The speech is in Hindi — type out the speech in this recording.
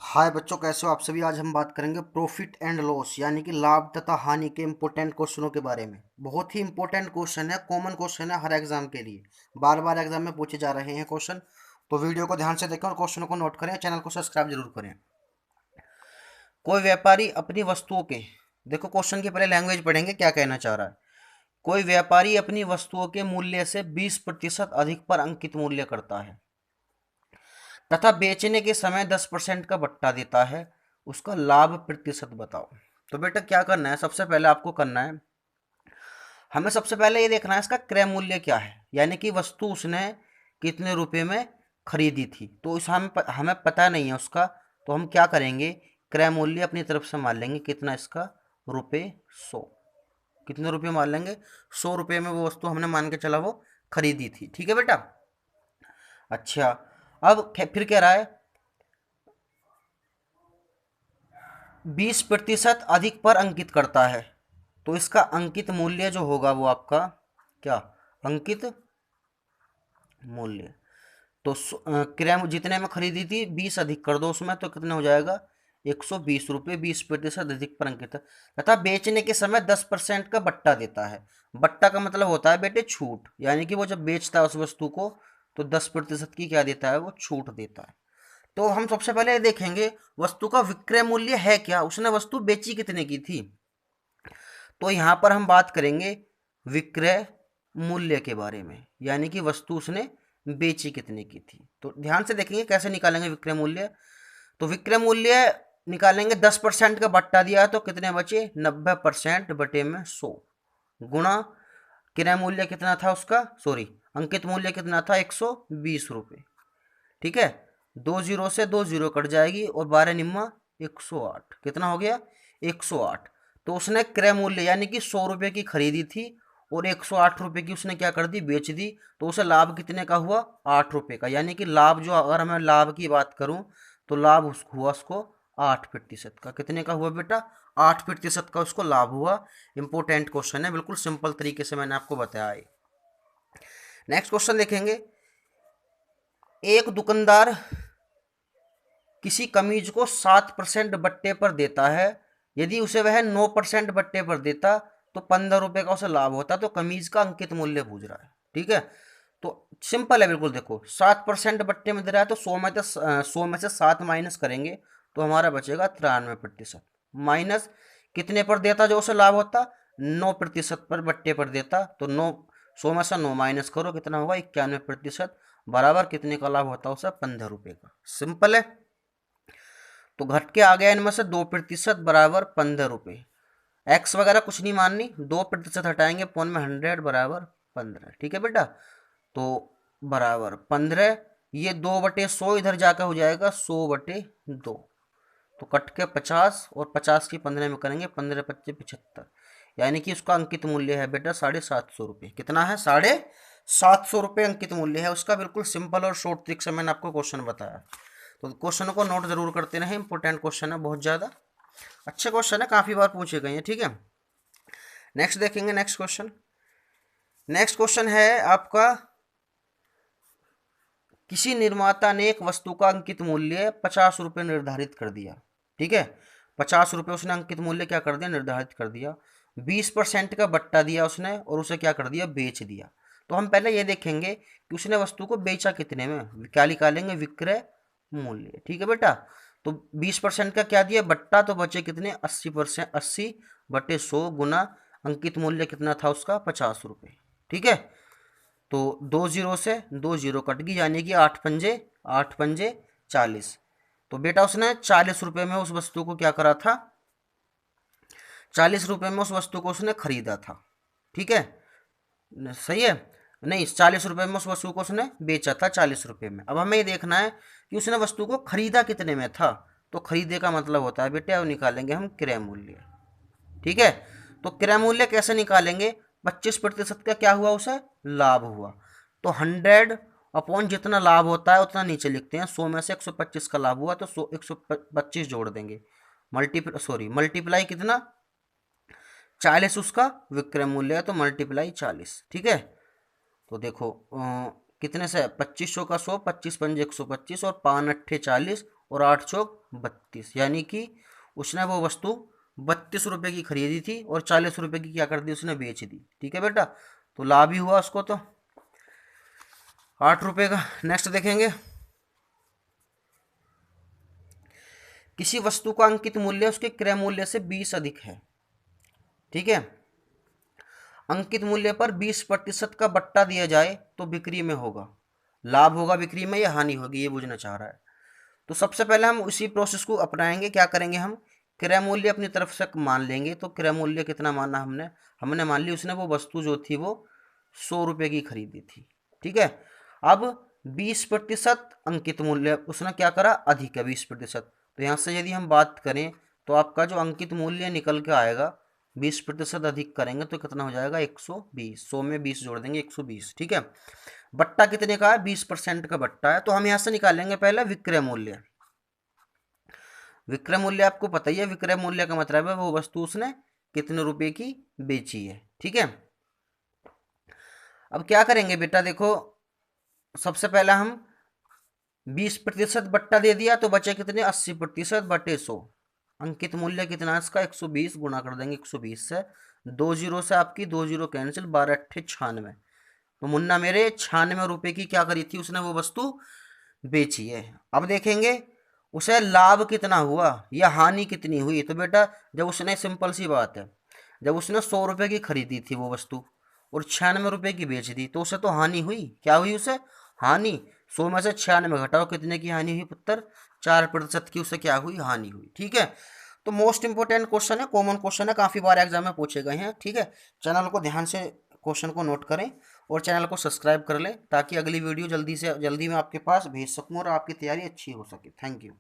हाय बच्चों, कैसे हो आप सभी। आज हम बात करेंगे प्रॉफिट एंड लॉस यानी कि लाभ तथा हानि के इंपॉर्टेंट क्वेश्चनों के बारे में। बहुत ही इंपॉर्टेंट क्वेश्चन है, कॉमन क्वेश्चन है हर एग्जाम के लिए। बार बार एग्जाम में पूछे जा रहे हैं क्वेश्चन। तो वीडियो को ध्यान से देखें और क्वेश्चनों को नोट करें, चैनल को सब्सक्राइब जरूर करें। कोई व्यापारी अपनी वस्तुओं के, देखो क्वेश्चन की पहले लैंग्वेज पढ़ेंगे क्या कहना चाह रहा है। कोई व्यापारी अपनी वस्तुओं के मूल्य से 20% अधिक पर अंकित मूल्य करता है तथा बेचने के समय 10% का बट्टा देता है, उसका लाभ प्रतिशत बताओ। तो बेटा क्या करना है, सबसे पहले आपको करना है, हमें सबसे पहले ये देखना है इसका क्रय मूल्य क्या है, यानी कि वस्तु उसने कितने रुपए में खरीदी थी। तो इस हमें पता नहीं है उसका, तो हम क्या करेंगे, क्रय मूल्य अपनी तरफ से मान लेंगे कितना इसका, रुपये 100। कितने रुपए मान लेंगे, 100 रुपये में वो वस्तु हमने मान के चला वो खरीदी थी। ठीक है बेटा। अच्छा, अब फिर कह रहा है 20% अधिक पर अंकित करता है, तो इसका अंकित मूल्य जो होगा वो आपका क्या, अंकित मूल्य। तो क्रय जितने में खरीदी थी 20 अधिक कर दो उसमें, तो कितने हो जाएगा, 120 रुपये। 20% अधिक पर अंकित तथा बेचने के समय 10% का बट्टा देता है। बट्टा का मतलब होता है बेटे छूट, यानी कि वो जब बेचता है उस वस्तु को तो 10% की क्या देता है, वो छूट देता है। तो हम सबसे पहले देखेंगे वस्तु का विक्रय मूल्य है क्या, उसने वस्तु बेची कितने की थी। तो यहां पर हम बात करेंगे विक्रय मूल्य के बारे में, यानी कि वस्तु उसने बेची कितने की थी। तो ध्यान से देखेंगे कैसे निकालेंगे विक्रय मूल्य। तो विक्रय मूल्य निकालेंगे, 10% का बट्टा दिया है तो कितने बचे, 90% बटे में 100 गुणा क्रय मूल्य कितना था उसका, सॉरी अंकित मूल्य कितना था, 120 रुपये। ठीक है, 2 जीरो से 2 जीरो कट जाएगी और 12 निम्मा 108, कितना हो गया, 108। तो उसने क्रय मूल्य यानी कि 100 रुपये की खरीदी थी और 108 रुपये की उसने क्या कर दी, बेच दी। तो उसे लाभ कितने का हुआ, 8 रुपये का। यानी कि लाभ जो, अगर मैं लाभ की बात करूं तो लाभ हुआ उसको 8% का। कितने का हुआ बेटा, 8% का उसको लाभ हुआ। इंपॉर्टेंट क्वेश्चन है, बिल्कुल सिंपल तरीके से मैंने आपको बताया है। नेक्स्ट क्वेश्चन देखेंगे। एक दुकानदार किसी कमीज को 7% बट्टे पर देता है, यदि उसे वह 9% बट्टे पर देता तो 15 रुपये का उसे लाभ होता। तो कमीज का अंकित मूल्य पूछ रहा है। ठीक है, तो सिंपल है बिल्कुल। देखो 7% बट्टे में दे रहा है तो 100 में से 7 माइनस करेंगे तो हमारा बचेगा 93%। माइनस कितने पर देता जो उसे लाभ होता, 9% पर बट्टे पर देता। तो 100 में से 9 माइनस करो, कितना होगा, 91%। बराबर कितने का लाभ होता उसे, 15 रुपये का। सिंपल है। तो घट के आ गया इनमें से 2% बराबर 15 रुपये। एक्स वगैरह कुछ नहीं माननी, 2% हटाएंगे पौन में 100 बराबर 15। ठीक है बेटा, तो बराबर 15। ये 2/100 इधर जाकर हो जाएगा 100/2। तो कट के 50 और 50 की 15 में करेंगे, 15×25 = 75। यानी कि उसका अंकित मूल्य है बेटा 750 रुपये। कितना है, 750 रुपये अंकित मूल्य है उसका। बिल्कुल सिंपल और शॉर्ट ट्रिक से मैंने आपको क्वेश्चन बताया। तो क्वेश्चन को नोट जरूर करते रहें, इंपॉर्टेंट क्वेश्चन है बहुत ज़्यादा। अच्छे क्वेश्चन है, काफ़ी बार पूछे गए हैं। ठीक है, नेक्स्ट देखेंगे। नेक्स्ट क्वेश्चन है आपका, किसी निर्माता ने एक वस्तु का अंकित मूल्य 50 रुपये निर्धारित कर दिया। ठीक है, 50 रुपये उसने अंकित मूल्य क्या कर दिया, निर्धारित कर दिया। 20% का बट्टा दिया उसने और उसे क्या कर दिया, बेच दिया। तो हम पहले ये देखेंगे कि उसने वस्तु को बेचा कितने में, क्या निकालेंगे, विक्रय मूल्य। ठीक है बेटा, तो 20% का क्या दिया, बट्टा, तो बचे कितने, 80%। 80/100 गुना अंकित मूल्य कितना था उसका, 50 रुपये। ठीक है, तो 2 जीरो से 2 जीरो कट गई, यानी कि 8 पंजे 40। तो बेटा उसने 40 रुपये में उस वस्तु को क्या करा था, 40 रुपये में उस वस्तु को उसने खरीदा था। ठीक है, सही है। नहीं, 40 रुपये में उस वस्तु को उसने बेचा था 40 रुपये में। अब हमें ये देखना है कि उसने वस्तु को खरीदा कितने में था। तो खरीदे का मतलब होता है बेटे, अब निकालेंगे हम क्रय मूल्य। ठीक है, तो क्रय मूल्य कैसे निकालेंगे, 25% का क्या हुआ, उसे लाभ हुआ। तो 100 अपॉन जितना लाभ होता है उतना नीचे लिखते हैं। 100 में से 125 का लाभ हुआ तो 125 जोड़ देंगे। मल्टीप्लाई कितना, 40 उसका विक्रय मूल्य है तो मल्टीप्लाई 40। ठीक है, तो देखो कितने से, 2500 का 100, 25 पंजे 125 और 5 अट्ठे 40 और 8 चौक 32, यानी कि उसने वो वस्तु 32 रुपये की खरीदी थी और 40 रुपये की क्या कर दी, उसने बेच दी। ठीक है बेटा, तो लाभ ही हुआ उसको तो 8 रुपये का। नेक्स्ट देखेंगे, किसी वस्तु का अंकित मूल्य उसके क्रय मूल्य से 20 अधिक है। ठीक है, अंकित मूल्य पर 20% का बट्टा दिया जाए तो बिक्री में होगा, लाभ होगा बिक्री में या हानि होगी, ये पूछना चाह रहा है। तो सबसे पहले हम उसी प्रोसेस को अपनाएंगे। क्या करेंगे, हम क्रय मूल्य अपनी तरफ से मान लेंगे। तो क्रय मूल्य कितना माना हमने, हमने मान ली उसने वो वस्तु जो थी वो 100 रुपये की खरीदी थी। ठीक है, अब 20% अंकित मूल्य उसने क्या करा, अधिक है 20%। तो यहाँ से यदि हम बात करें तो आपका जो अंकित मूल्य निकल के आएगा 20% अधिक करेंगे तो कितना हो जाएगा, 120। 100 में 20 जोड़ देंगे, 120। ठीक है, बट्टा कितने का है, 20% का बट्टा है। तो हम यहाँ से निकालेंगे पहले विक्रय मूल्य। विक्रय मूल्य आपको पता ही है, विक्रय मूल्य का मतलब है वो वस्तु उसने कितने रुपए की बेची है। ठीक है, अब क्या करेंगे बेटा, देखो सबसे पहले हम 20% बट्टा दे दिया तो बचे कितने, 80% बटे 100। अंकित मूल्य कितना है इसका, 120, गुणा कर देंगे 120 से। 2 जीरो से आपकी 2 जीरो कैंसिल, 12 अट्ठे 96। तो मुन्ना मेरे 96 रुपये की क्या करी थी उसने, वो वस्तु बेची है। अब देखेंगे उसे लाभ कितना हुआ या हानि कितनी हुई। तो बेटा जब उसने, सिंपल सी बात है, जब उसने 100 रुपये की खरीदी थी वो वस्तु और 96 रुपये की बेच दी तो उसे तो हानि हुई। क्या हुई उसे, हानि। 100 में से 96 घटाओ, कितने की हानि हुई पुत्र, 4% की उसे क्या हुई, हानि हुई। ठीक है, तो मोस्ट इंपोर्टेंट क्वेश्चन है, कॉमन क्वेश्चन है, काफ़ी बार एग्जाम में पूछे गए हैं। ठीक है, चैनल को ध्यान से क्वेश्चन को नोट करें और चैनल को सब्सक्राइब कर लें ताकि अगली वीडियो जल्दी से जल्दी मैं आपके पास भेज सकूं और आपकी तैयारी अच्छी हो सके। Thank you.